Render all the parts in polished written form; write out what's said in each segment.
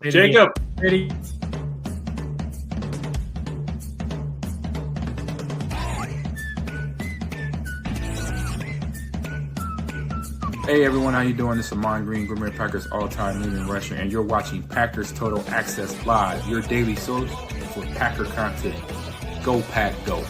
Jacob. Ready? Hey everyone, how you doing? This is Amon Green, Green Bay Packers all-time leading rusher, and you're watching Packers Total Access Live, your daily source for Packer content. Go Pack, go!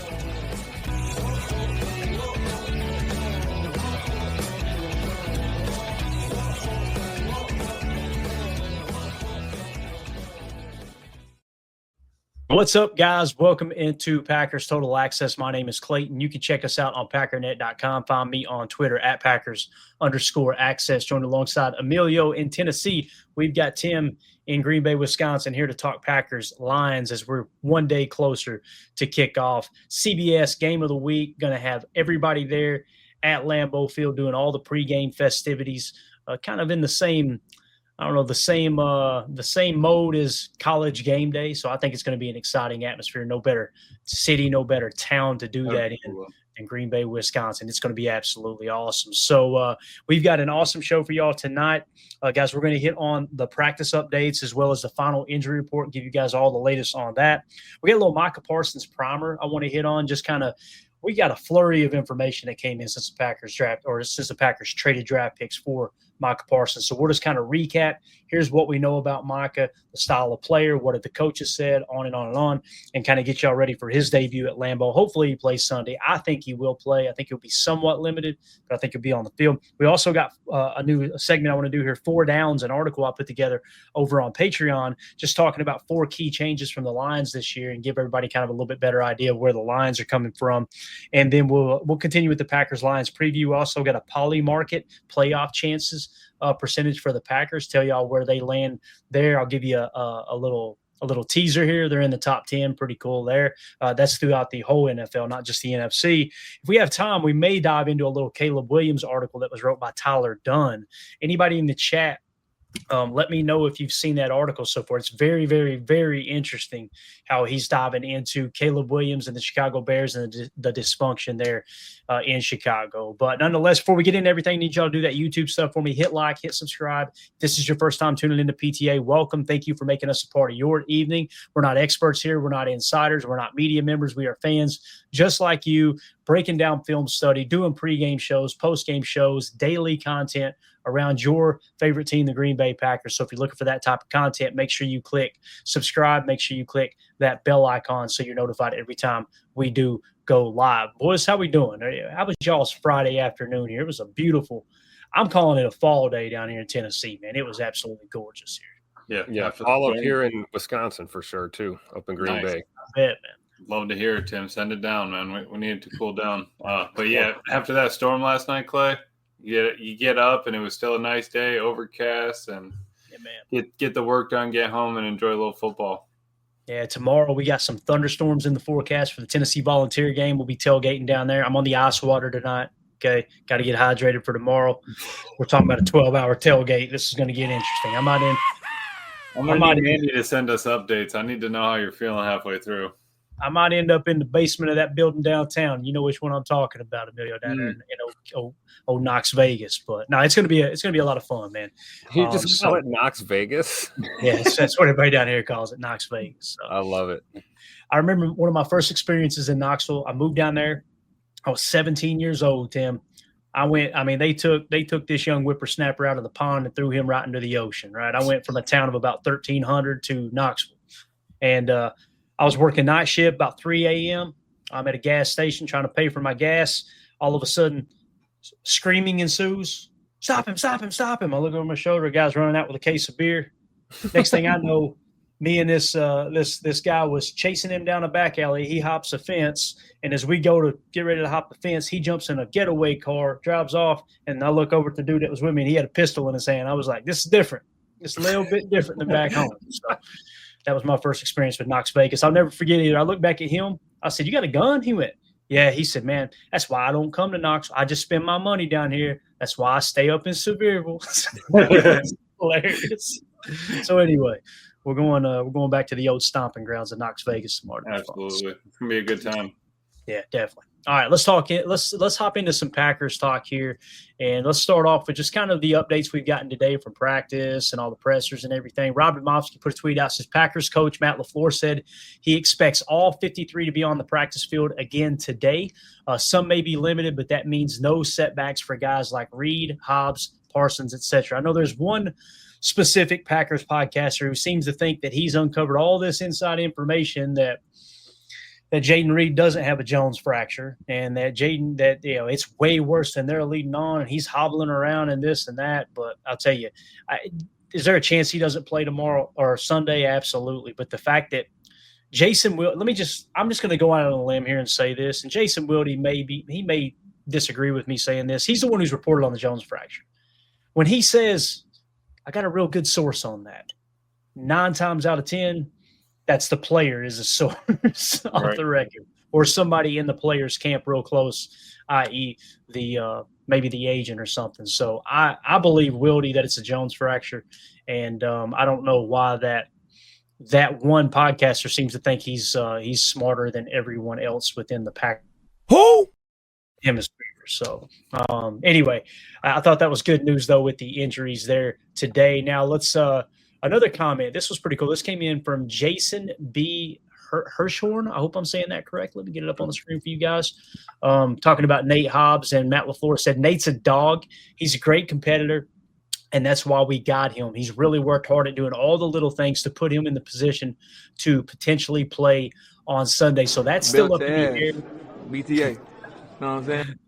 What's up, guys? Welcome into Packers Total Access. My name is Clayton. You can check us out on Packernet.com. Find me on Twitter at Packers_access. Joined alongside Emilio in Tennessee. We've got Tim in Green Bay, Wisconsin, here to talk Packers Lions as we're one day closer to kickoff. CBS Game of the Week. Going to have everybody there at Lambeau Field doing all the pregame festivities, kind of in the same – the same mode as college game day. So I think it's going to be an exciting atmosphere. No better city, no better town to do that in Green Bay, Wisconsin. It's going to be absolutely awesome. So we've got an awesome show for y'all tonight. Guys, we're going to hit on the practice updates as well as the final injury report, give you guys all the latest on that. We got a little Micah Parsons primer I want to hit on, just kind of we got a flurry of information that came in since the Packers draft, or since the Packers traded draft picks for Micah Parsons. So we'll just kind of recap. Here's what we know about Micah, the style of player, what have the coaches said, on and on, and kind of get y'all ready for his debut at Lambeau. Hopefully he plays Sunday. I think he will play. I think he'll be somewhat limited, but I think he'll be on the field. We also got a new segment I want to do here, 4 Downs, an article I put together over on Patreon, just talking about 4 key changes from the Lions this year and give everybody kind of a little bit better idea of where the Lions are coming from. And then we'll continue with the Packers-Lions preview. Also got a poly market playoff chances percentage for the Packers. Tell y'all where they land there. I'll give you a little teaser here. They're in the top 10. Pretty cool there. That's throughout the whole NFL, not just the NFC. If we have time, we may dive into a little Caleb Williams article that was wrote by Tyler Dunn. Anybody in the chat, let me know if you've seen that article so far. It's very, very, very interesting how he's diving into Caleb Williams and the Chicago Bears and the dysfunction there in Chicago. But nonetheless, before we get into everything, I need y'all to do that YouTube stuff for me. Hit like, hit subscribe. If this is your first time tuning into PTA, welcome. Thank you for making us a part of your evening. We're not experts here. We're not insiders. We're not media members. We are fans just like you, breaking down film study, doing pregame shows, postgame shows, daily content around your favorite team, the Green Bay Packers. So if you're looking for that type of content, make sure you click subscribe. Make sure you click that bell icon so you're notified every time we do go live. Boys, how we doing? How was y'all's Friday afternoon here? It was a beautiful, I'm calling it a fall day down here in Tennessee, man. It was absolutely gorgeous here. Yeah, fall up here in Wisconsin for sure, too, up in Green Bay. I bet, man. Love to hear it, Tim. Send it down, man. We need to cool down. But yeah, after that storm last night, Clay, you get up and it was still a nice day, overcast, and get the work done, get home, and enjoy a little football. Yeah, tomorrow we got some thunderstorms in the forecast for the Tennessee Volunteer game. We'll be tailgating down there. I'm on the ice water tonight. Okay, got to get hydrated for tomorrow. We're talking about a 12-hour tailgate. This is going to get interesting. I might need Andy to send us updates. I need to know how you're feeling halfway through. I might end up in the basement of that building downtown. You know which one I'm talking about, Emilio, down there in old Knox Vegas. But no, it's gonna be a lot of fun, man. You just call it Knox Vegas? Yes, that's what everybody down here calls it, Knox Vegas. So, I love it. I remember one of my first experiences in Knoxville. I moved down there. I was 17 years old, Tim. They took this young whippersnapper out of the pond and threw him right into the ocean. Right, I went from a town of about 1,300 to Knoxville, and I was working night shift about 3 a.m. I'm at a gas station trying to pay for my gas. All of a sudden, screaming ensues. Stop him, stop him, stop him. I look over my shoulder. A guy's running out with a case of beer. Next thing I know, me and this guy was chasing him down a back alley. He hops a fence, and as we go to get ready to hop the fence, he jumps in a getaway car, drives off, and I look over at the dude that was with me, and he had a pistol in his hand. I was like, this is different. It's a little bit different than back home. So that was my first experience with Knox Vegas. I'll never forget it. I looked back at him. I said, you got a gun? He went, yeah. He said, man, that's why I don't come to Knox. I just spend my money down here. That's why I stay up in Sevierville. Hilarious. So anyway, we're going back to the old stomping grounds of Knox Vegas tomorrow. Absolutely. It's going to be a good time. Yeah, definitely. All right, let's talk. Let's hop into some Packers talk here, and let's start off with just kind of the updates we've gotten today from practice and all the pressers and everything. Robert Mofsky put a tweet out, says Packers coach Matt LaFleur said he expects all 53 to be on the practice field again today. Some may be limited, but that means no setbacks for guys like Reed, Hobbs, Parsons, etc. I know there's one specific Packers podcaster who seems to think that he's uncovered all this inside information that Jayden Reed doesn't have a Jones fracture, and that it's way worse than they're leading on, and he's hobbling around and this and that. But I'll tell you, is there a chance he doesn't play tomorrow or Sunday? Absolutely. But the fact that I'm just going to go out on a limb here and say this, and Jason Wilde may disagree with me saying this. He's the one who's reported on the Jones fracture. When he says, I got a real good source on that, 9 times out of 10, that's the player is a source off the record, or somebody in the player's camp real close, i.e. maybe the agent or something. So I believe Wilde that it's a Jones fracture, and I don't know why that one podcaster seems to think he's smarter than everyone else within the pack. Who? Hemisphere. So anyway, I thought that was good news though with the injuries there today. Now let's another comment. This was pretty cool. This came in from Jason B. Hirschhorn. I hope I'm saying that correct. Let me get it up on the screen for you guys. Talking about Nate Hobbs, and Matt LaFleur said Nate's a dog. He's a great competitor, and that's why we got him. He's really worked hard at doing all the little things to put him in the position to potentially play on Sunday. So that's still up in the air. BTA. You know what I'm saying?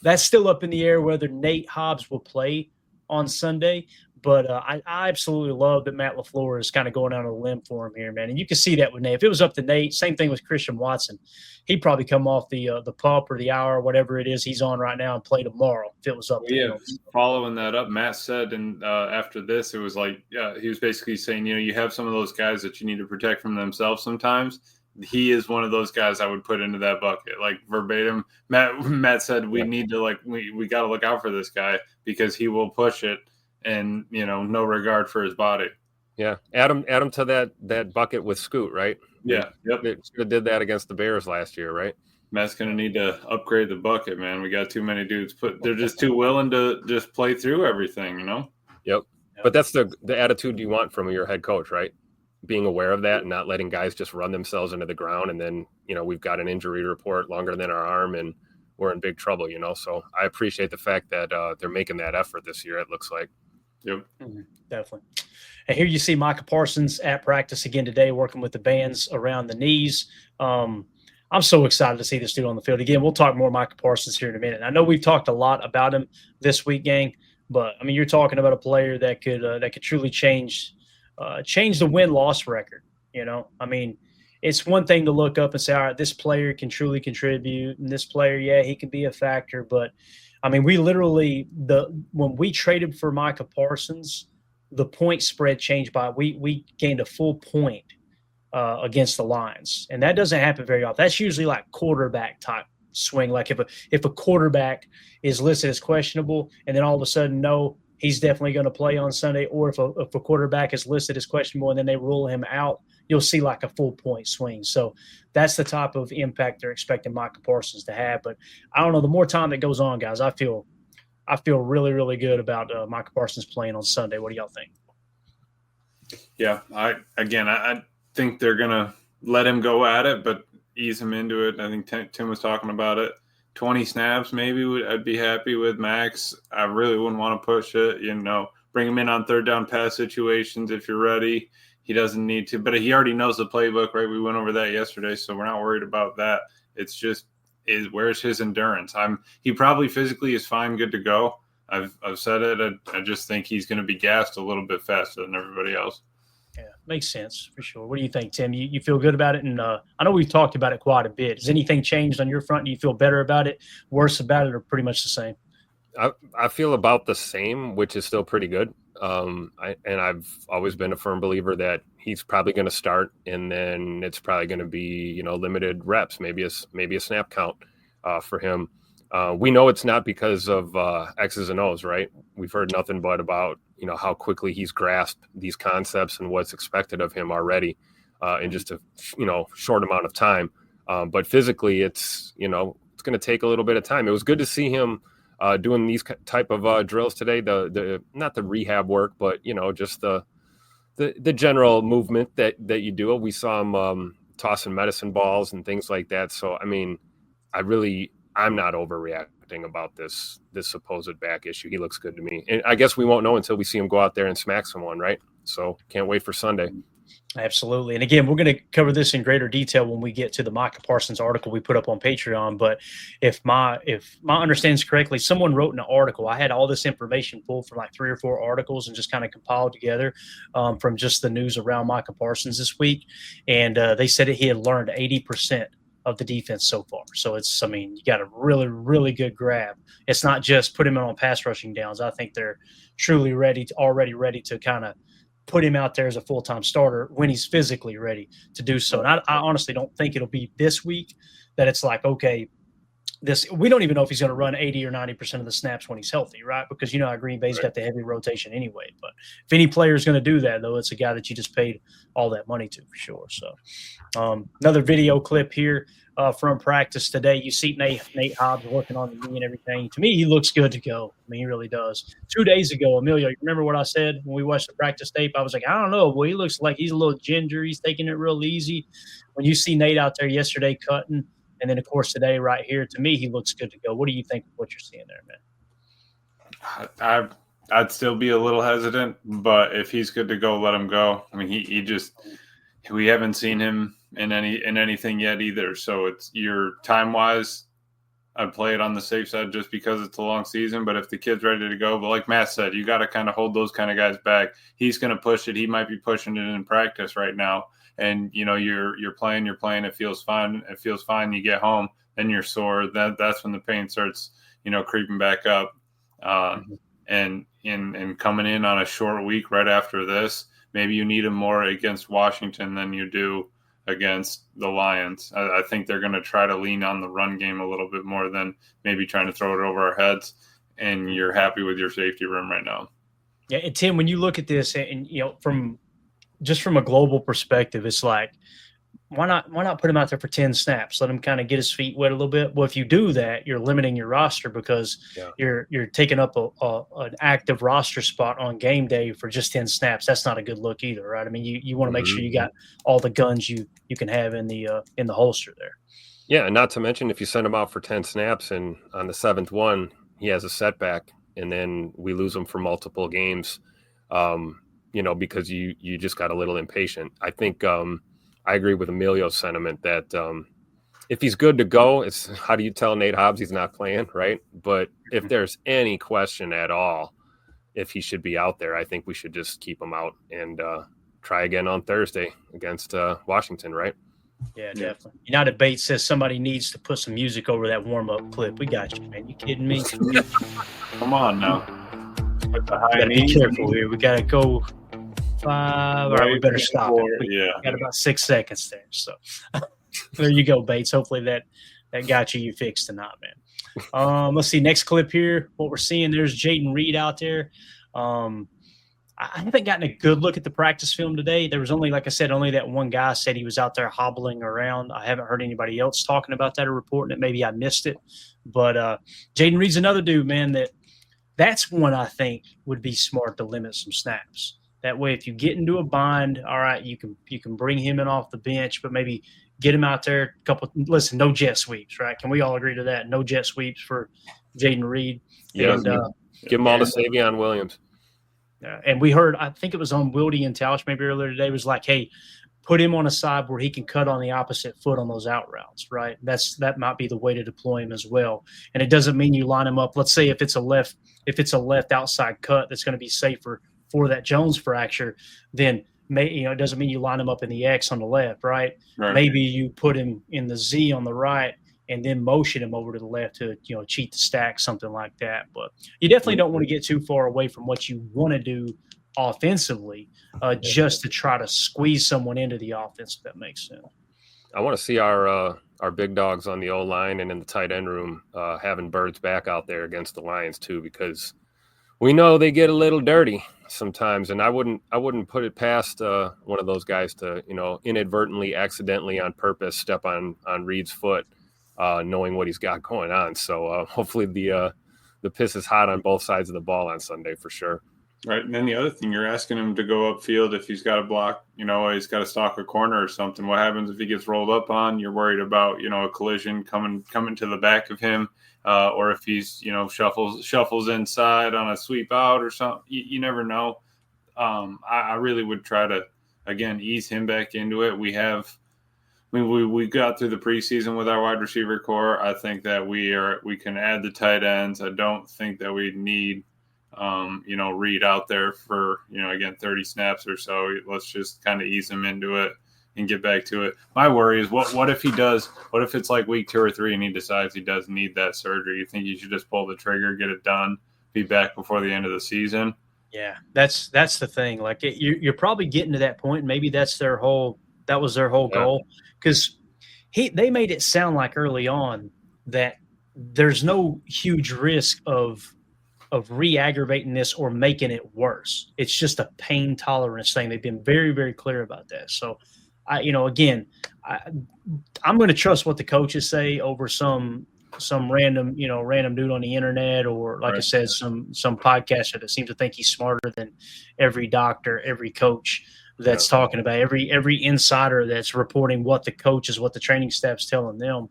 That's still up in the air whether Nate Hobbs will play on Sunday. But I absolutely love that Matt LaFleur is kind of going out on a limb for him here, man. And you can see that with Nate. If it was up to Nate, same thing with Christian Watson. He'd probably come off the pup or the hour or whatever it is he's on right now and play tomorrow if it was up to him. Following that up, Matt said, and after this, it was like he was basically saying, you have some of those guys that you need to protect from themselves sometimes. He is one of those guys I would put into that bucket, like verbatim. Matt said we need to we got to look out for this guy because he will push it. And no regard for his body. Yeah, add him to that bucket with Scoot, right? Yeah, yep. Scoot did that against the Bears last year, right? Matt's gonna need to upgrade the bucket, man. We got too many dudes. They're just too willing to just play through everything, Yep. But that's the attitude you want from your head coach, right? Being aware of that and not letting guys just run themselves into the ground, and then we've got an injury report longer than our arm, and we're in big trouble, So I appreciate the fact that they're making that effort this year. It looks like. Yep. Definitely. And here you see Micah Parsons at practice again today, working with the bands around the knees. I'm so excited to see this dude on the field. Again, we'll talk more Micah Parsons here in a minute. I know we've talked a lot about him this week, gang, but I mean, you're talking about a player that could truly change the win-loss record. I mean, it's one thing to look up and say, all right, this player can truly contribute, and this player, yeah, he can be a factor, but I mean, we literally when we traded for Micah Parsons, the point spread changed by we gained a full point against the Lions, and that doesn't happen very often. That's usually like quarterback type swing. Like if a quarterback is listed as questionable, and then all of a sudden, no, he's definitely going to play on Sunday, or if a quarterback is listed as questionable and then they rule him out, you'll see like a full point swing. So that's the type of impact they're expecting Micah Parsons to have. But I don't know, the more time that goes on, guys, I feel really, really good about Micah Parsons playing on Sunday. What do y'all think? Yeah, I think they're going to let him go at it, but ease him into it. I think Tim was talking about it. 20 snaps maybe I'd be happy with max. I really wouldn't want to push it, bring him in on third down pass situations if you're ready. He doesn't need to, but he already knows the playbook, right? We went over that yesterday, so we're not worried about that. It's just where's his endurance? He probably physically is fine, good to go. I've said it. I just think he's going to be gassed a little bit faster than everybody else. Yeah, makes sense for sure. What do you think, Tim? You feel good about it? And I know we've talked about it quite a bit. Has anything changed on your front? Do you feel better about it, worse about it, or pretty much the same? I feel about the same, which is still pretty good. I've always been a firm believer that he's probably going to start, and then it's probably going to be, limited reps, maybe a snap count for him. We know it's not because of X's and O's, right? We've heard nothing but about, how quickly he's grasped these concepts and what's expected of him already in just a, short amount of time. But physically, it's, it's going to take a little bit of time. It was good to see him doing these type of drills today. The not the rehab work, but just the general movement that you do. We saw him tossing medicine balls and things like that. So I mean, I'm not overreacting about this supposed back issue. He looks good to me, and I guess we won't know until we see him go out there and smack someone, right? So can't wait for Sunday. Absolutely. And again, we're going to cover this in greater detail when we get to the Micah Parsons article we put up on Patreon. But if my understanding is correctly, someone wrote an article. I had all this information pulled from like 3 or 4 articles and just kind of compiled together from just the news around Micah Parsons this week. And they said that he had learned 80% of the defense so far. So you got a really, really good grab. It's not just put him on pass rushing downs. I think they're truly already ready to kind of put him out there as a full-time starter when he's physically ready to do so. And I honestly don't think it'll be this week that it's like, okay, we don't even know if he's going to run 80 or 90% of the snaps when he's healthy, right? Because how Green Bay's got the heavy rotation anyway. But if any player is going to do that, though, it's a guy that you just paid all that money to for sure. So another video clip here from practice today. You see Nate Hobbs working on the knee and everything. To me, he looks good to go. I mean, he really does. 2 days ago, Emilio, you remember what I said when we watched the practice tape? I was like, I don't know. Well, he looks like he's a little ginger. He's taking it real easy. When you see Nate out there yesterday cutting, and then, of course, today right here, to me, he looks good to go. What do you think of what you're seeing there, man? I'd still be a little hesitant, but if he's good to go, let him go. I mean, we haven't seen him in anything yet either. So it's your time-wise, I'd play it on the safe side just because it's a long season. But if the kid's ready to go, but like Matt said, you got to kind of hold those kind of guys back. He's going to push it. He might be pushing it in practice right now. And, you're playing, it feels fine. It feels fine. You get home, then you're sore. That's when the pain starts, creeping back up. And coming in on a short week right after this, maybe you need him more against Washington than you do against the Lions. I think they're going to try to lean on the run game a little bit more than maybe trying to throw it over our heads. And you're happy with your safety room right now. Yeah. And Tim, when you look at this and, from a global perspective, it's like, why not put him out there for 10 snaps? Let him kind of get his feet wet a little bit. Well, if you do that, you're limiting your roster because you're taking up an active roster spot on game day for just 10 snaps. That's not a good look either, right? I mean, you want to make sure you got all the guns you can have in the holster there. Yeah, and not to mention if you send him out for 10 snaps and on the 7th one he has a setback and then we lose him for multiple games, because you just got a little impatient. I think I agree with Emilio's sentiment that if he's good to go, it's how do you tell Nate Hobbs he's not playing, right? But if there's any question at all if he should be out there, I think we should just keep him out and try again on Thursday against Washington, right? Yeah, definitely. United Bates says somebody needs to put some music over that warm-up clip. We got you, man. You kidding me? Come on now. Gotta be careful here. We gotta go 5. All right, we better stop it. We got about 6 seconds there. So there you go, Bates. Hopefully that got you fixed tonight, man. Let's see. Next clip here. What we're seeing, there's Jayden Reed out there. I haven't gotten a good look at the practice film today. There was only, like I said, only that one guy said he was out there hobbling around. I haven't heard anybody else talking about that or reporting it. Maybe I missed it. But Jayden Reed's another dude, man, that's one I think would be smart to limit some snaps. That way, if you get into a bind, all right, you can bring him in off the bench, but maybe get him out there listen, no jet sweeps, right? Can we all agree to that? No jet sweeps for Jayden Reed. Yeah. Give him all to Savion Williams. And we heard, I think it was on Wildy and Tausch maybe earlier today, was like, hey, put him on a side where he can cut on the opposite foot on those out routes, right? That might be the way to deploy him as well. And it doesn't mean you line him up. Let's say if it's a left outside cut that's going to be safer for that Jones fracture, then it doesn't mean you line him up in the X on the left, right? Maybe you put him in the Z on the right and then motion him over to the left to, cheat the stack, something like that. But you definitely don't want to get too far away from what you want to do offensively just to try to squeeze someone into the offense, if that makes sense. I want to see our big dogs on the O-line and in the tight end room having Birds back out there against the Lions too, because we know they get a little dirty sometimes, and I wouldn't put it past one of those guys to inadvertently, accidentally, on purpose step on Reed's foot. knowing what he's got going on. So hopefully the piss is hot on both sides of the ball on Sunday for sure. Right. And then the other thing, you're asking him to go upfield if he's got a block, he's got to stalk a corner or something. What happens if he gets rolled up on? You're worried about, a collision coming to the back of him, or if he's, shuffles inside on a sweep out or something. You never know. I really would try to, again, ease him back into it. We got through the preseason with our wide receiver core. I think that we can add the tight ends. I don't think that we need Reed out there for, again, 30 snaps or so. Let's just kind of ease him into it and get back to it. My worry is what if he does, what if it's like week 2 or 3 and he decides he does need that surgery? You think you should just pull the trigger, get it done, be back before the end of the season? Yeah, that's the thing. Like you're probably getting to that point. Maybe that was their whole goal, because they made it sound like early on that there's no huge risk of re-aggravating this or making it worse. It's just a pain tolerance thing. They've been very, very clear about that. So, I'm going to trust what the coaches say over some random dude on the internet, or like I said, some podcaster that seems to think he's smarter than every doctor, every coach that's talking about, every insider that's reporting what the coaches, what the training staff's telling them.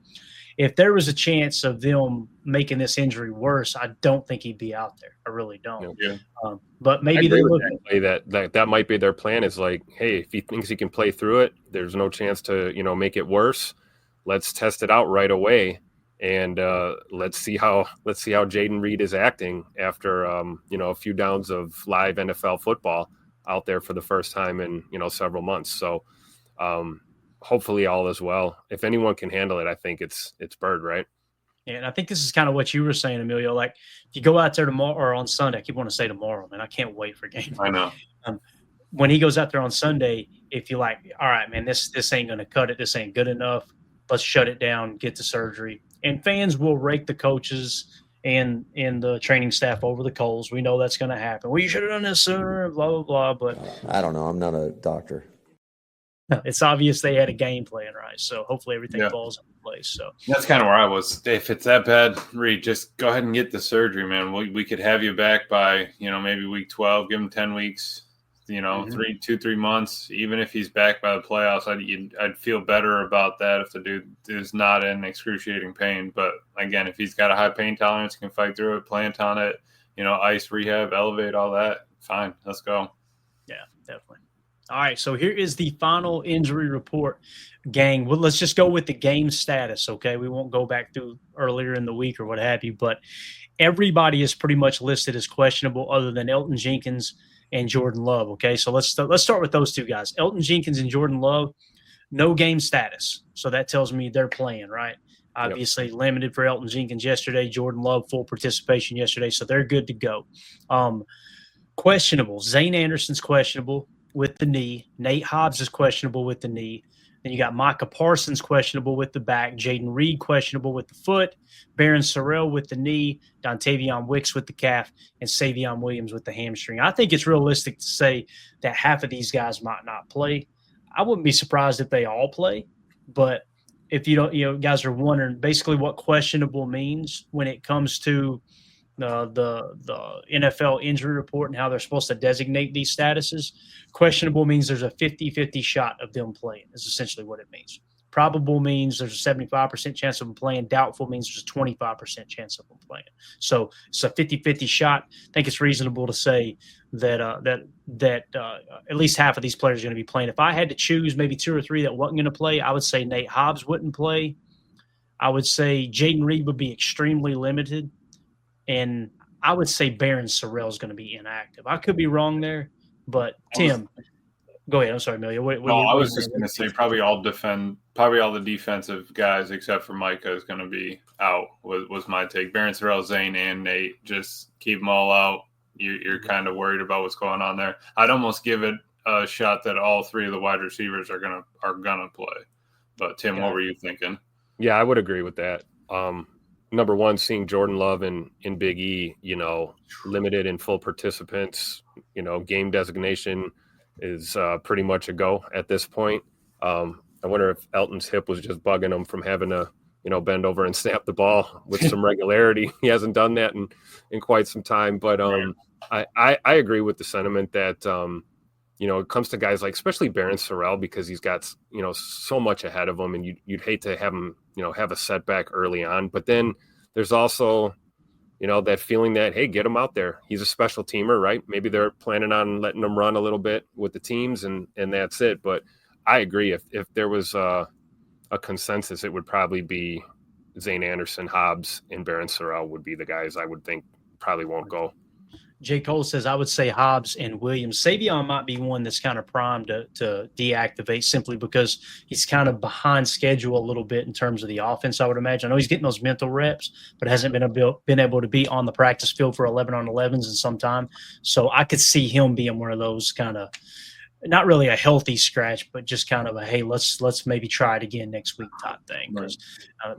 If there was a chance of them making this injury worse, I don't think he'd be out there. I really don't. Yeah. But maybe they look that might be their plan. Is like, hey, if he thinks he can play through it, there's no chance to make it worse. Let's test it out right away, and let's see how Jayden Reed is acting after a few downs of live NFL football out there for the first time in several months. So. Hopefully all is well. If anyone can handle it, I think it's Bird, right? And I think this is kind of what you were saying, Emilio. Like, if you go out there tomorrow or on Sunday, I keep wanting to say tomorrow, man. I can't wait for game. I know. When he goes out there on Sunday, if you're like, all right, man, this ain't going to cut it. This ain't good enough. Let's shut it down, get the surgery. And fans will rake the coaches and the training staff over the coals. We know that's going to happen. Well, you should have done this sooner, blah, blah, blah. But I don't know. I'm not a doctor. It's obvious they had a game plan, right? So hopefully everything falls into place. So that's kind of where I was. If it's that bad, Reed, just go ahead and get the surgery, man. We could have you back by, maybe week 12, give him 10 weeks, 3 months. Even if he's back by the playoffs, I'd feel better about that if the dude is not in excruciating pain. But again, if he's got a high pain tolerance, can fight through it, plant on it, ice, rehab, elevate, all that, fine. Let's go. Yeah, definitely. All right, so here is the final injury report, gang. Well, let's just go with the game status, okay? We won't go back to earlier in the week or what have you, but everybody is pretty much listed as questionable other than Elgton Jenkins and Jordan Love, okay? So let's start with those two guys. Elgton Jenkins and Jordan Love, no game status. So that tells me they're playing, right? Obviously limited for Elgton Jenkins yesterday, Jordan Love full participation yesterday, so they're good to go. Questionable. Zane Anderson's questionable with the knee. Nate Hobbs is questionable with the knee. Then you got Micah Parsons questionable with the back. Jayden Reed questionable with the foot. Barron Sorrell with the knee. Dontavion Wicks with the calf. And Savion Williams with the hamstring. I think it's realistic to say that half of these guys might not play. I wouldn't be surprised if they all play. But if you don't, guys are wondering basically what questionable means when it comes to the NFL injury report and how they're supposed to designate these statuses. Questionable means there's a 50-50 shot of them playing is essentially what it means. Probable means there's a 75% chance of them playing. Doubtful means there's a 25% chance of them playing. So it's a 50-50 shot. I think it's reasonable to say that at least half of these players are going to be playing. If I had to choose maybe 2 or 3 that wasn't going to play, I would say Nate Hobbs wouldn't play. I would say Jayden Reed would be extremely limited. And I would say Barron Sorrell is going to be inactive. I could be wrong there, but Tim, go ahead. I'm sorry, Amelia. I was just going to say probably all the defensive guys except for Micah is going to be out. Was my take. Barron Sorrell, Zane, and Nate, just keep them all out. You're kind of worried about what's going on there. I'd almost give it a shot that all 3 of the wide receivers are gonna play. But Tim, what were you thinking? Yeah, I would agree with that. Number one, seeing Jordan Love in Big E, limited and full participants, game designation is pretty much a go at this point. I wonder if Elton's hip was just bugging him from having to, bend over and snap the ball with some regularity. He hasn't done that in quite some time. But I agree with the sentiment that, it comes to guys like especially Barron Sorrell, because he's got, so much ahead of him, and you'd hate to have him, have a setback early on. But then there's also, that feeling that, hey, get him out there. He's a special teamer, right? Maybe they're planning on letting him run a little bit with the teams and that's it. But I agree. If there was a consensus, it would probably be Zane Anderson, Hobbs, and Barron Sorrell would be the guys I would think probably won't go. J. Cole says, I would say Hobbs and Williams. Savion might be one that's kind of primed to deactivate simply because he's kind of behind schedule a little bit in terms of the offense, I would imagine. I know he's getting those mental reps, but hasn't been able to be on the practice field for 11-on-11s in some time. So I could see him being one of those kind of, not really a healthy scratch, but just kind of a, hey, let's maybe try it again next week type thing. Because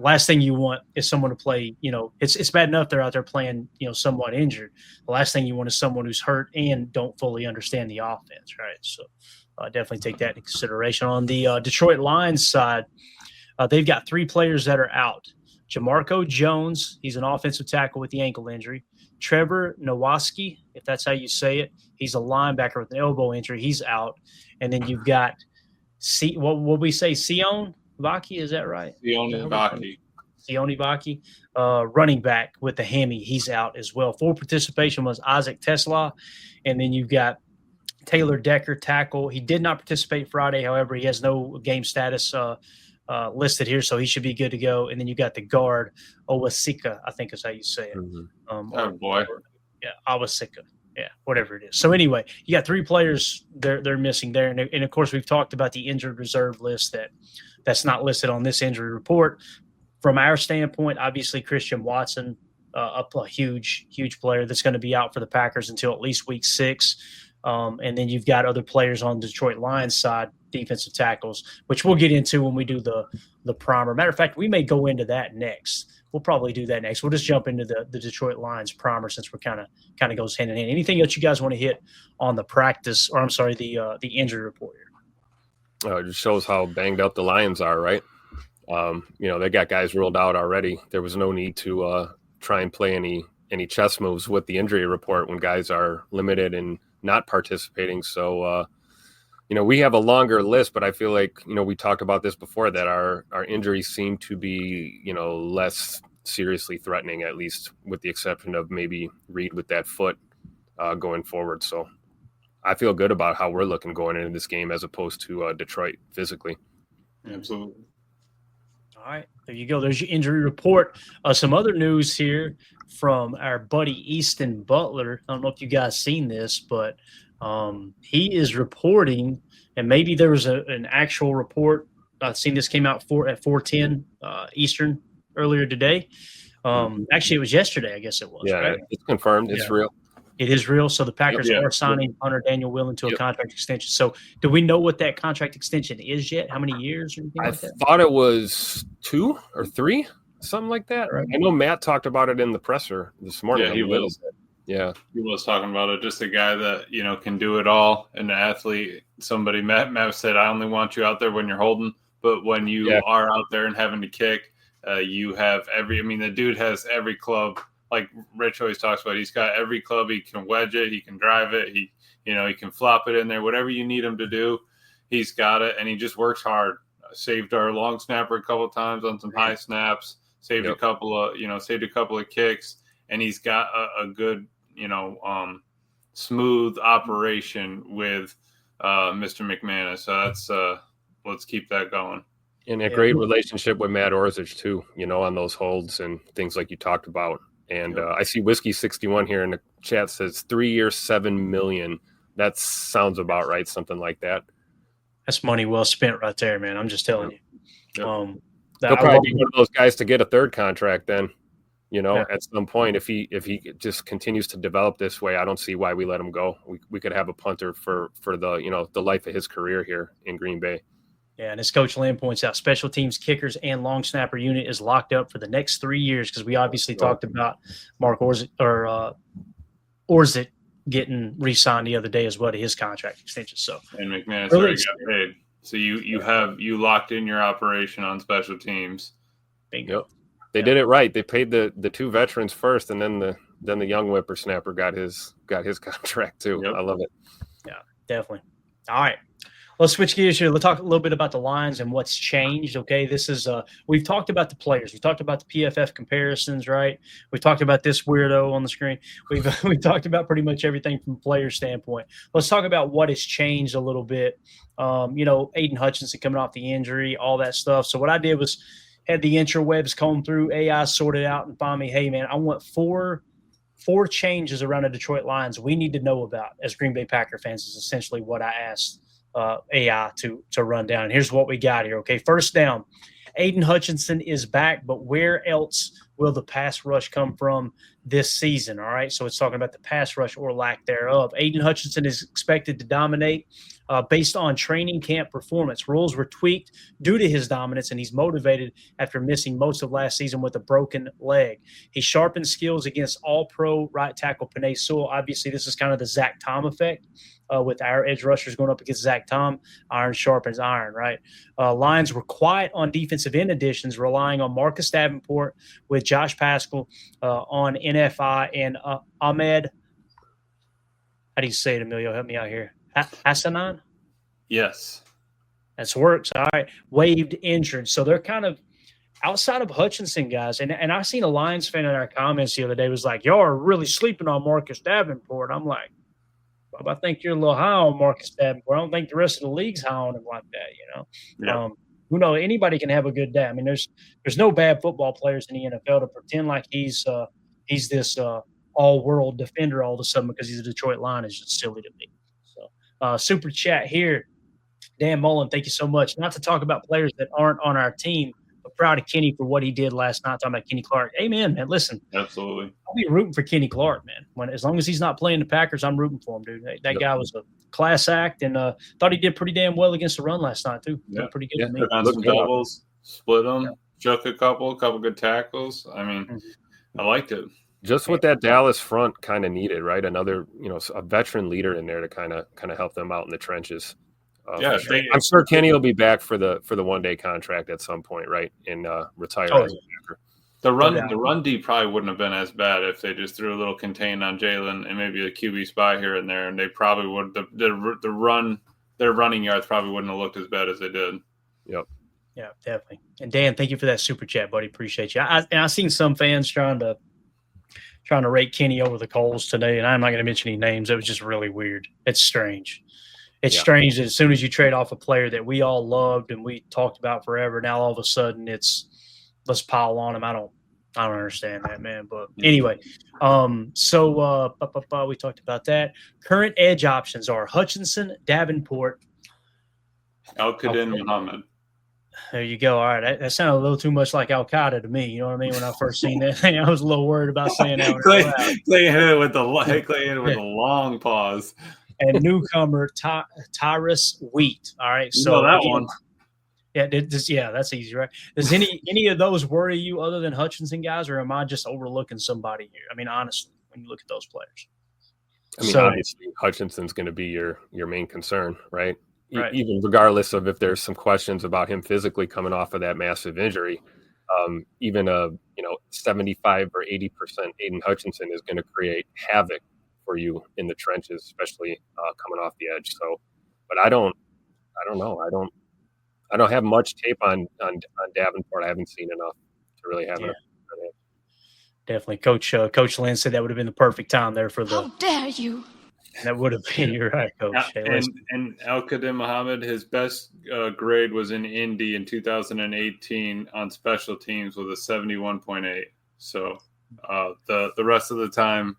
last thing you want is someone to play, it's bad enough they're out there playing, somewhat injured. The last thing you want is someone who's hurt and don't fully understand the offense, right? So definitely take that into consideration. On the Detroit Lions side, they've got 3 players that are out. Jamarco Jones, he's an offensive tackle with the ankle injury. Trevor Nowaski, if that's how you say it, he's a linebacker with an elbow injury. He's out. And then you've got what we say, Sione Vaki, is that right? Sione Vaki. Sione Vaki, running back with the hammy, he's out as well. Full participation was Isaac Tesla. And then you've got Taylor Decker, tackle. He did not participate Friday. However, he has no game status listed here, so he should be good to go. And then you got the guard, Owasika, I think is how you say it. Mm-hmm. Oh, boy. Yeah, Owasika. Yeah, whatever it is. So anyway, you got 3 players they're missing there. And of course, we've talked about the injured reserve list that's not listed on this injury report. From our standpoint, obviously Christian Watson, a huge player that's going to be out for the Packers until at least week 6. And then you've got other players on the Detroit Lions side, defensive tackles, which we'll get into when we do the primer. Matter of fact, we may go into that next. We'll probably do that next. We'll just jump into the Detroit Lions primer since we're kind of goes hand in hand. Anything else you guys want to hit on the practice, or I'm sorry, the injury report here? It just shows how banged up the Lions are, right? They got guys ruled out already. There was no need to try and play any chess moves with the injury report when guys are limited and not participating. So, we have a longer list, but I feel like, we talked about this before, that our injuries seem to be, less seriously threatening, at least with the exception of maybe Reed with that foot going forward. So I feel good about how we're looking going into this game as opposed to Detroit physically. Absolutely. All right, there you go. There's your injury report. Some other news here from our buddy Easton Butler. I don't know if you guys seen this, but he is reporting, and maybe there was an actual report. I've seen this came out at 4:10 Eastern earlier today. Actually, it was yesterday. I guess it was. Yeah, right? It's confirmed. It's real. It is real. So the Packers are signing Hunter Daniel Willen to a contract extension. So do we know what that contract extension is yet? How many years or anything like that? I thought it was 2 or 3, something like that. Right. I know Matt talked about it in the presser this morning. Yeah, he was. Yeah, he was talking about it. Just a guy that, can do it all. An athlete. Somebody, Matt said, I only want you out there when you're holding. But when you are out there and having to kick, you have the dude has every club. Like Rich always talks about, he's got every club. He can wedge it. He can drive it. He can flop it in there. Whatever you need him to do, he's got it. And he just works hard. Saved our long snapper a couple of times on some high snaps. Saved a couple of kicks. And he's got a good, smooth operation with Mr. McManus. So that's let's keep that going. And a great relationship with Matt Orzich too, on those holds and things like you talked about. And I see Whiskey 61 here in the chat says 3 years, $7 million. That sounds about right. Something like that. That's money well spent right there, man. I'm just telling you. He'll probably be one of those guys to get a third contract then, at some point. If he just continues to develop this way, I don't see why we let him go. We could have a punter for the, the life of his career here in Green Bay. Yeah, and as Coach Lynn points out, special teams, kickers, and long snapper unit is locked up for the next 3 years because we obviously talked about Mark Orzich getting re-signed the other day as well to his contract extension. So and McManus already got paid. So you locked in your operation on special teams. Bingo. Yep. They did it right. They paid the two veterans first, and then the young whippersnapper got his contract too. Yep. I love it. Yeah, definitely. All right. Let's switch gears here. Let's talk a little bit about the lines and what's changed. Okay, this is we've talked about the players. We talked about the PFF comparisons, right? We talked about this weirdo on the screen. We've talked about pretty much everything from a player standpoint. Let's talk about what has changed a little bit. Aiden Hutchinson coming off the injury, all that stuff. So what I did was had the interwebs comb through, AI sorted out, and find me, hey man, I want four changes around the Detroit Lions we need to know about as Green Bay Packer fans. Is essentially what I asked AI to run down. And here's what we got here. Okay, first down, Aiden Hutchinson is back, but where else will the pass rush come from this season? All right, so it's talking about the pass rush or lack thereof. Aiden Hutchinson is expected to dominate based on training camp performance. Rules were tweaked due to his dominance, and he's motivated after missing most of last season with a broken leg. He sharpened skills against all-pro right tackle Penei Sewell. Obviously, this is kind of the Zach Tom effect. With our edge rushers going up against Zach Tom, iron sharpens iron, right? Lions were quiet on defensive end additions, relying on Marcus Davenport with Josh Paschal on NFI and Ahmed. How do you say it, Emilio? Help me out here. Hassanan? Yes. That works. All right. Waived injured. So they're kind of outside of Hutchinson, guys. And I seen a Lions fan in our comments the other day was like, y'all are really sleeping on Marcus Davenport. I'm like, I think you're a little high on Marcus Davenport. I don't think the rest of the league's high on him like that, Yeah. Who knows? Anybody can have a good day. I mean, there's no bad football players in the NFL to pretend like he's this all-world defender all of a sudden because he's a Detroit Lion is just silly to me. So super chat here. Dan Mullen, thank you so much. Not to talk about players that aren't on our team, but proud of Kenny for what he did last night, talking about Kenny Clark. Amen, man. Listen. Absolutely. I'll be rooting for Kenny Clark, man. As long as he's not playing the Packers, I'm rooting for him, dude. That guy was a class act, and thought he did pretty damn well against the run last night, too. Yeah. Pretty good to me. Took on some doubles, split them, chuck a couple good tackles. I mean, I liked it. Just what that Dallas front kind of needed, right? Another, a veteran leader in there to kind of help them out in the trenches. Yeah, I'm sure Kenny will be back for the 1-day contract at some point, right? And retire as a Packer. The run D probably wouldn't have been as bad if they just threw a little contain on Jalen and maybe a QB spy here and there, and they probably would their running yards probably wouldn't have looked as bad as they did. Yep. Yeah, definitely. And Dan, thank you for that super chat, buddy. Appreciate you. I've seen some fans trying to rake Kenny over the coals today, and I'm not going to mention any names. It was just really weird. It's strange. It's strange that as soon as you trade off a player that we all loved and we talked about forever, now all of a sudden it's let's pile on him. I don't understand that, man. But anyway, so we talked about that. Current edge options are Hutchinson, Davenport, Al-Qadim Muhammad. There you go. All right, that sounded a little too much like Al Qaeda to me. You know what I mean? When I first seen that thing, I was a little worried about saying that. Clay hit it with a long pause. And newcomer Tyrus Wheat. All right, so that one. Yeah, that's easy, right? Does any of those worry you other than Hutchinson, guys, or am I just overlooking somebody here? I mean, honestly, when you look at those players. I mean, obviously, Hutchinson's going to be your main concern, right? Even regardless of if there's some questions about him physically coming off of that massive injury, even a 75 or 80% Aiden Hutchinson is going to create havoc for you in the trenches, especially coming off the edge. So, but I don't know. I don't have much tape on Davenport. I haven't seen enough to really have it. Definitely, Coach Lynn said that would have been the perfect time there for the. How dare you! That would have been. You're right, Coach. And Al-Qadim Muhammad, his best grade was in Indy in 2018 on special teams with a 71.8. So the rest of the time.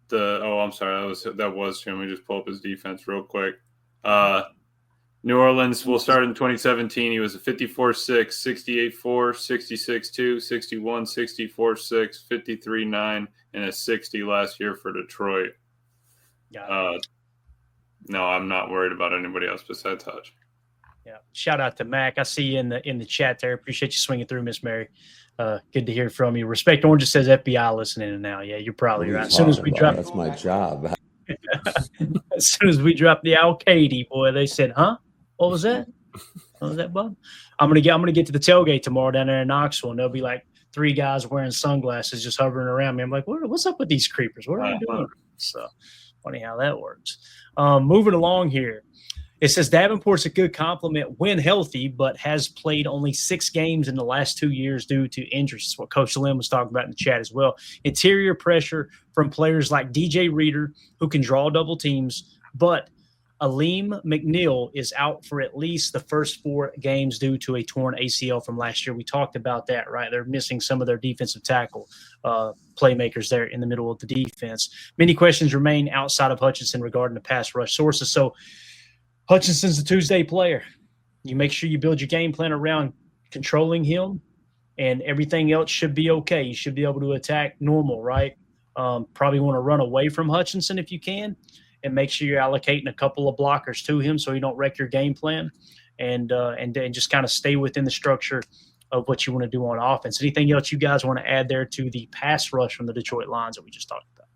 I'm sorry. That was him. We just pull up his defense real quick. New Orleans will start in 2017. He was a 54-6, 68-4, 66-2, 61, 64-6, 53-9, and a 60 last year for Detroit. No, I'm not worried about anybody else besides Hutch. Yeah. Shout out to Mac. I see you in the chat there. Appreciate you swinging through, Miss Mary. Good to hear from you. Respect Orange just says FBI listening in now. Yeah, you're probably right. As soon as we drop, that's my job. As soon as we drop the Al-Qaeda, boy, they said, huh? What was that? Oh, is that Bub? I'm gonna get to the tailgate tomorrow down there in Knoxville, and there'll be like 3 guys wearing sunglasses just hovering around me. I'm like, what's up with these creepers? What are they doing? So funny how that works. Moving along here. It says Davenport's a good compliment when healthy, but has played only 6 games in the last 2 years due to injuries. That's what Coach Lynn was talking about in the chat as well. Interior pressure from players like DJ Reader, who can draw double teams, but Aleem McNeil is out for at least the first 4 games due to a torn ACL from last year. We talked about that, right? They're missing some of their defensive tackle playmakers there in the middle of the defense. Many questions remain outside of Hutchinson regarding the pass rush sources. So Hutchinson's a Tuesday player. You make sure you build your game plan around controlling him, and everything else should be okay. You should be able to attack normal, right? Probably want to run away from Hutchinson if you can, and make sure you're allocating a couple of blockers to him so you don't wreck your game plan, and just kind of stay within the structure of what you want to do on offense. Anything else you guys want to add there to the pass rush from the Detroit Lions that we just talked about?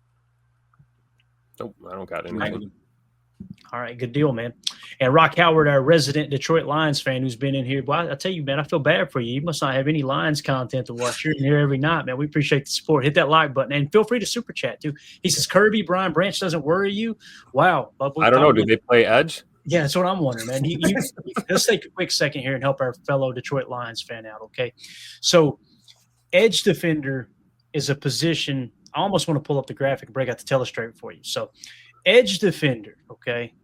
Nope, I don't got anything. All right, good deal, man. And Rock Howard, our resident Detroit Lions fan who's been in here. Well, I tell you, man, I feel bad for you. You must not have any Lions content to watch. You're in here every night, man. We appreciate the support. Hit that like button. And feel free to super chat, too. He says, Kirby, Brian Branch doesn't worry you. Wow. I don't know. Do they play edge? Yeah, that's what I'm wondering, man. Let's take a quick second here and help our fellow Detroit Lions fan out, okay? So edge defender is a position. I almost want to pull up the graphic and break out the telestrator for you. So edge defender, okay?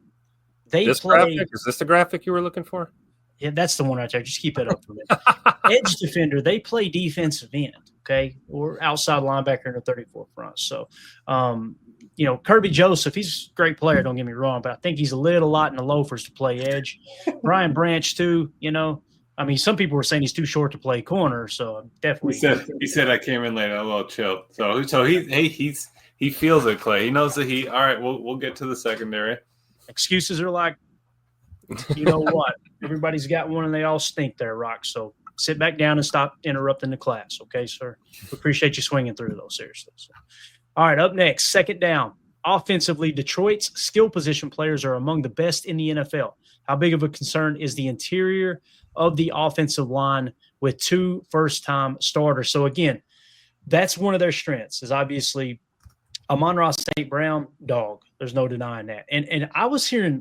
Graphic? Is this the graphic you were looking for? Yeah, that's the one right there. Just keep it up for a minute. Edge defender, they play defensive end, okay, or outside linebacker in the 34 front. So, Kirby Joseph, he's a great player, don't get me wrong, but I think he's a little light in the loafers to play edge. Brian Branch, too, some people were saying he's too short to play corner, so definitely. He said I came in late, a little chill. So he feels it, Clay. He knows that all right, we'll get to the secondary. Excuses are like, you know what? Everybody's got one and they all stink there, Rock. So sit back down and stop interrupting the class. Okay, sir? We appreciate you swinging through, though, seriously. So, all right, up next, second down. Offensively, Detroit's skill position players are among the best in the NFL. How big of a concern is the interior of the offensive line with 2 first-time starters? So, again, that's one of their strengths is obviously Amon-Ra St. Brown, dog. There's no denying that. And I was hearing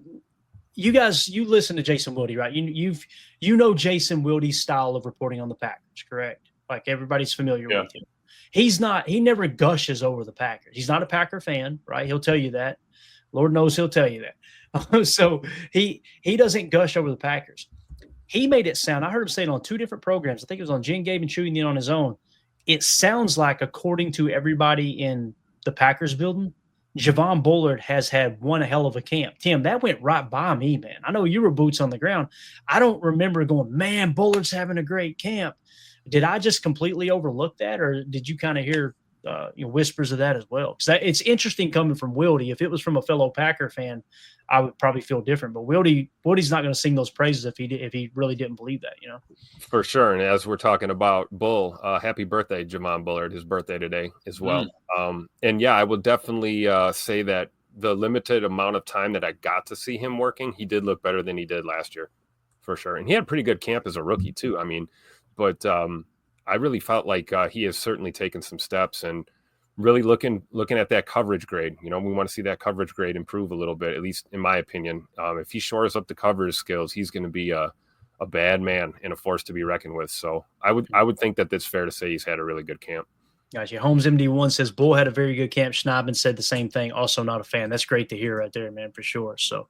you guys, you listen to Jason Wilde, right? You know Jason Wilde's style of reporting on the Packers, correct? Like everybody's familiar with him. He never gushes over the Packers. He's not a Packer fan, right? He'll tell you that. Lord knows he'll tell you that. So he doesn't gush over the Packers. He made it sound, I heard him say it on 2 different programs. I think it was on Jen, Gabe, and Chewy, and then on his own. It sounds like, according to everybody in the Packers building, Javon Bullard has had one hell of a camp. Tim, that went right by me, man. I know you were boots on the ground. I don't remember going, man, Bullard's having a great camp. Did I just completely overlook that, or did you kind of hear whispers of that as well? Because it's interesting coming from Wilde. If it was from a fellow Packer fan, I would probably feel different. But Wilde's not going to sing those praises if he really didn't believe that, For sure. And as we're talking about Bull, happy birthday, Javon Bullard. His birthday today as well. And yeah, I will definitely say that the limited amount of time that I got to see him working, he did look better than he did last year, for sure. And he had a pretty good camp as a rookie too. But I really felt like he has certainly taken some steps and really looking at that coverage grade. We want to see that coverage grade improve a little bit, at least in my opinion. If he shores up the coverage skills, he's going to be a bad man and a force to be reckoned with. So I would think that it's fair to say he's had a really good camp. Gotcha. Holmes MD1 says Bull had a very good camp. Schneidman said the same thing. Also not a fan. That's great to hear right there, man, for sure. So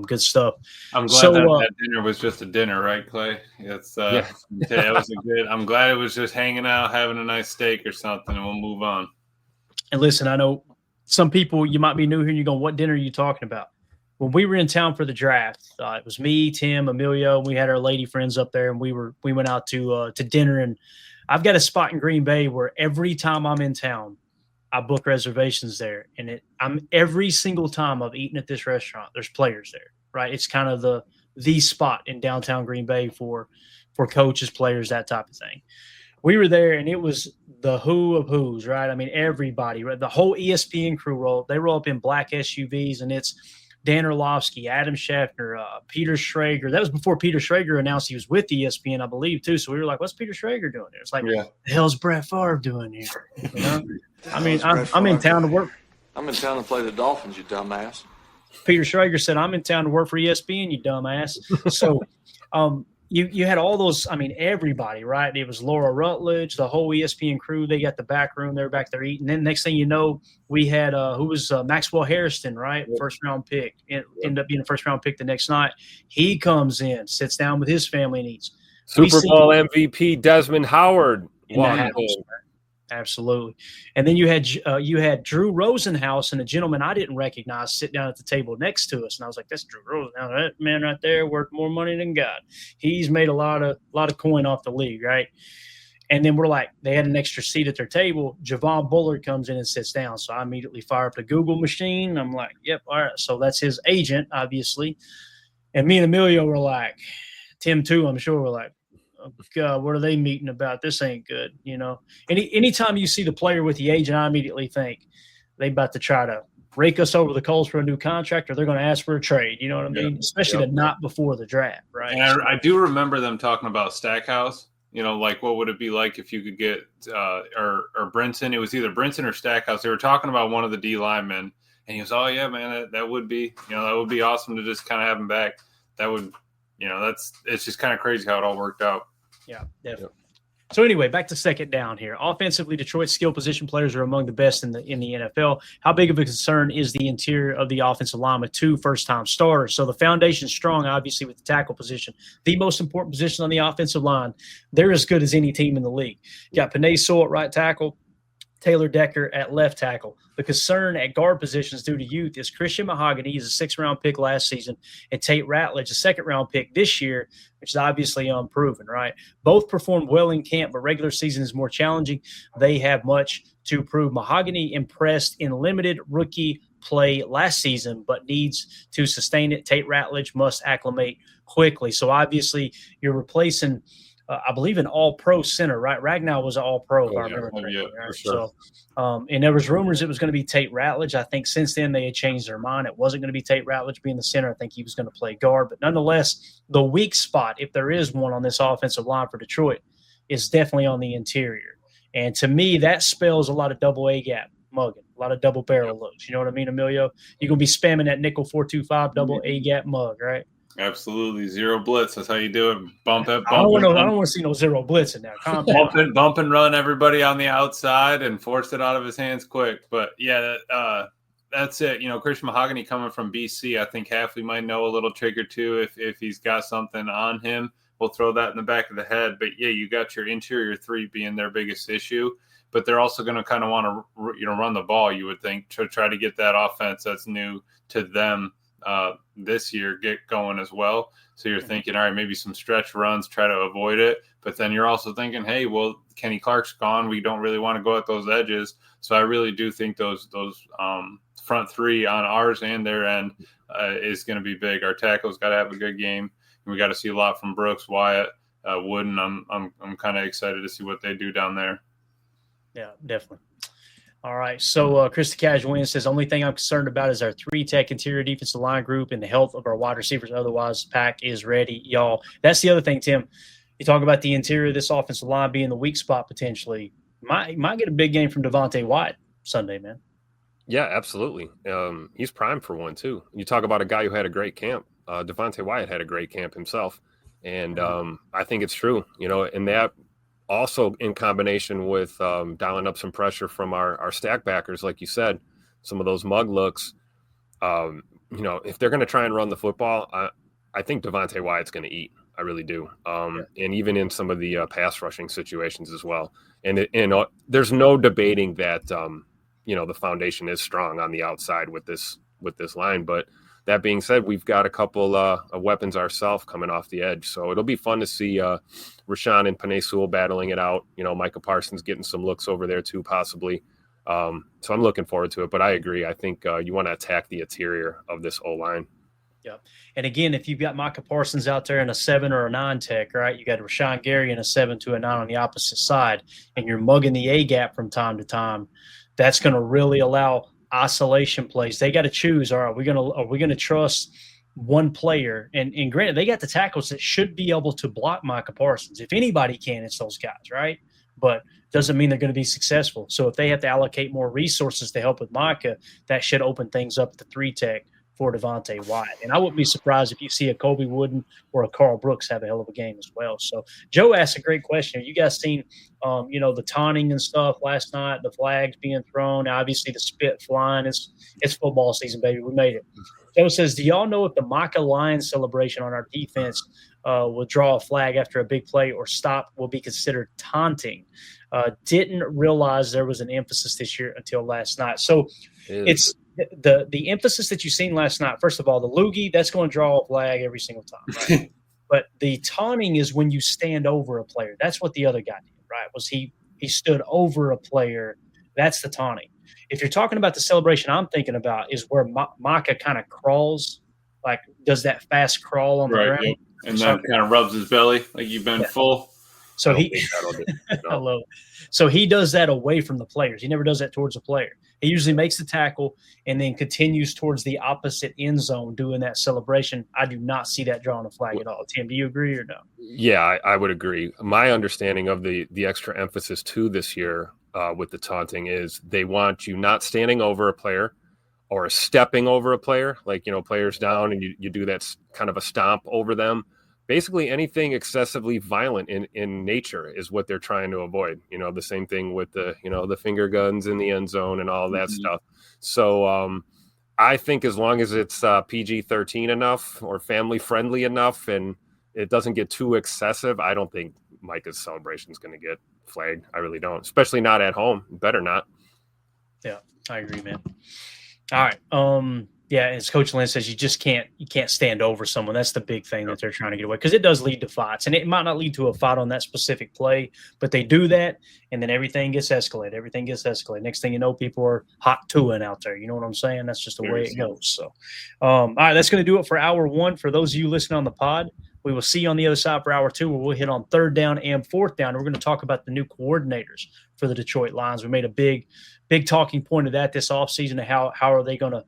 good stuff. I'm glad that dinner was just a dinner, right, Clay? It's it was a good. I'm glad it was just hanging out, having a nice steak or something, and we'll move on. And listen, I know some people, you might be new here and you're going, what dinner are you talking about? When we were in town for the draft, it was me, Tim, Emilio. We had our lady friends up there, and we went out to dinner. And I've got a spot in Green Bay where every time I'm in town, I book reservations there. And I'm every single time I've eaten at this restaurant, there's players there, right? It's kind of the spot in downtown Green Bay for coaches, players, that type of thing. We were there, and it was the who of who's, right? Everybody, right? The whole ESPN crew roll up in black SUVs, and it's Dan Orlovsky, Adam Schefter, Peter Schrager. That was before Peter Schrager announced he was with ESPN, I believe, too. So we were like, what's Peter Schrager doing here? It's like, the hell's Brett Favre doing here? You know? I mean, I'm in town to work. I'm in town to play the Dolphins, you dumbass. Peter Schrager said, I'm in town to work for ESPN, you dumbass. So you had all those, I mean, everybody, right? It was Laura Rutledge, the whole ESPN crew. They got the back room. They were back there eating. Then next thing you know, we had who was Maxwell Hairston, right? First-round pick. Ended up being a first-round pick the next night. He comes in, sits down with his family and eats. Super Bowl MVP Desmond Howard. Absolutely. And then you had Drew Rosenhaus and a gentleman I didn't recognize sit down at the table next to us. And I was like, that's Drew Rosenhaus. That man right there worth more money than God. He's made a lot of coin off the league, right? And then we're like, they had an extra seat at their table. Javon Bullard comes in and sits down. So I immediately fire up the Google machine. I'm like, yep, all right. So that's his agent, obviously. And me and Emilio were like, Tim too, I'm sure, we're like, oh, God, what are they meeting about? This ain't good, you know. Anytime you see the player with the agent, I immediately think they about to try to rake us over the coals for a new contract, or they're going to ask for a trade. You know what I mean? Especially not before the draft, right? And I do remember them talking about Stackhouse. You know, like what would it be like if you could get or Brinson? It was either Brinson or Stackhouse. They were talking about one of the D linemen, and he was, oh yeah, man, that would be, you know, that would be awesome to just kind of have him back. That would, you know, it's just kind of crazy how it all worked out. Yeah, definitely. So anyway, back to second down here. Offensively, Detroit's skill position players are among the best in the NFL. How big of a concern is the interior of the offensive line with 2 first-time starters? So the foundation's strong, obviously, with the tackle position. The most important position on the offensive line. They're as good as any team in the league. You got Penei Sewell at right tackle, Taylor Decker at left tackle. The concern at guard positions due to youth is Christian Mahogany. He's a 6th-round pick last season, and Tate Ratledge, a 2nd-round pick this year, which is obviously unproven, right? Both performed well in camp, but regular season is more challenging. They have much to prove. Mahogany impressed in limited rookie play last season, but needs to sustain it. Tate Ratledge must acclimate quickly. So obviously you're replacing – I believe an all-pro center, right? Ragnow was an all-pro, if I remember correctly. Right? For sure. So, and there was rumors it was going to be Tate Ratledge. I think since then they had changed their mind. It wasn't going to be Tate Ratledge being the center. I think he was going to play guard. But nonetheless, the weak spot, if there is one on this offensive line for Detroit, is definitely on the interior. And to me, that spells a lot of double A-gap mugging, a lot of double barrel looks. You know what I mean, Emilio? You're going to be spamming that nickel 4-2-5 double A-gap mug, right? Absolutely. 0 blitz. That's how you do it. Bump it. I don't want to see no 0 blitz in there. Bump and run everybody on the outside and force it out of his hands quick. But yeah, that's it. You know, Christian Mahogany coming from BC, I think Hafley might know a little trick or two if he's got something on him. We'll throw that in the back of the head. But yeah, you got your interior 3 being their biggest issue. But they're also going to kind of want to, you know, run the ball, you would think, to try to get that offense that's new to them this year get going as well. So you're thinking, all right, maybe some stretch runs, try to avoid it. But then you're also thinking, hey, well, Kenny Clark's gone. We don't really want to go at those edges. So I really do think those front 3 on ours and their end is going to be big. Our tackle's got to have a good game. And we got to see a lot from Brooks, Wyatt, Wooden. I'm kind of excited to see what they do down there. Yeah, definitely. All right, so Chris the Casual says, only thing I'm concerned about is our 3-tech interior defensive line group and the health of our wide receivers. Otherwise, Pack is ready, y'all. That's the other thing, Tim. You talk about the interior of this offensive line being the weak spot potentially. Might get a big game from Devontae Wyatt Sunday, man. Yeah, absolutely. He's primed for one, too. You talk about a guy who had a great camp. Devontae Wyatt had a great camp himself. And I think it's true, you know, and that – also in combination with dialing up some pressure from our stack backers, like you said, some of those mug looks, you know, if they're going to try and run the football, I think Devontae Wyatt's going to eat. I really do. And even in some of the pass rushing situations as well. And there's no debating that, you know, the foundation is strong on the outside with this line. But that being said, we've got a couple of weapons ourselves coming off the edge. So it'll be fun to see Rashawn and Penei Sewell battling it out. You know, Micah Parsons getting some looks over there too, possibly. So I'm looking forward to it. But I agree. I think you want to attack the interior of this O-line. Yeah. And again, if you've got Micah Parsons out there in a 7 or a 9 tech, right, you got Rashawn Gary in a 7 to a 9 on the opposite side, and you're mugging the A-gap from time to time, that's going to really allow – isolation plays. They got to choose. All right, are we gonna trust one player? And granted, they got the tackles that should be able to block Micah Parsons. If anybody can, it's those guys, right? But doesn't mean they're going to be successful. So if they have to allocate more resources to help with Micah, that should open things up at the 3-tech for Devontae Wyatt. And I wouldn't be surprised if you see a Colby Wooden or a Carl Brooks have a hell of a game as well. So Joe asked a great question. Have you guys seen, the taunting and stuff last night, the flags being thrown, obviously the spit flying? It's football season, baby. We made it. Joe says, do y'all know if the Micah Lions celebration on our defense will draw a flag after a big play or stop will be considered taunting? Didn't realize there was an emphasis this year until last night. So it's the emphasis that you've seen last night. First of all, the loogie, that's going to draw a flag every single time, right? But the taunting is when you stand over a player. That's what the other guy did, right? Was he stood over a player. That's the taunting. If you're talking about the celebration I'm thinking about is where Micah kind of crawls, like does that fast crawl on the ground. Yep. And then kind of rubs his belly like you've been full. So I love it. So he does that away from the players. He never does that towards the player. He usually makes the tackle and then continues towards the opposite end zone doing that celebration. I do not see that drawing a flag at all. Tim, do you agree or no? Yeah, I would agree. My understanding of the extra emphasis too this year with the taunting is they want you not standing over a player or stepping over a player, like, players down and you do that kind of a stomp over them. Basically anything excessively violent in nature is what they're trying to avoid. The same thing with the finger guns in the end zone and all that stuff. So I think as long as it's PG-13 enough or family friendly enough and it doesn't get too excessive, I don't think Micah's celebration is going to get flagged. I really don't, especially not at home. Better not. Yeah, I agree, man. All right. Yeah, as Coach Lynn says, you can't stand over someone. That's the big thing that they're trying to get away, because it does lead to fights, and it might not lead to a fight on that specific play, but they do that, and then everything gets escalated. Next thing you know, people are hot toing out there. You know what I'm saying? That's just the way it goes. So, all right, that's going to do it for hour one. For those of you listening on the pod, we will see you on the other side for hour two, where we'll hit on third down and fourth down. And we're going to talk about the new coordinators for the Detroit Lions. We made a big talking point of that this offseason, of how are they going to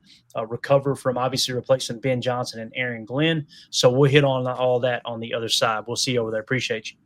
recover from obviously replacing Ben Johnson and Aaron Glenn. So we'll hit on all that on the other side. We'll see you over there. Appreciate you.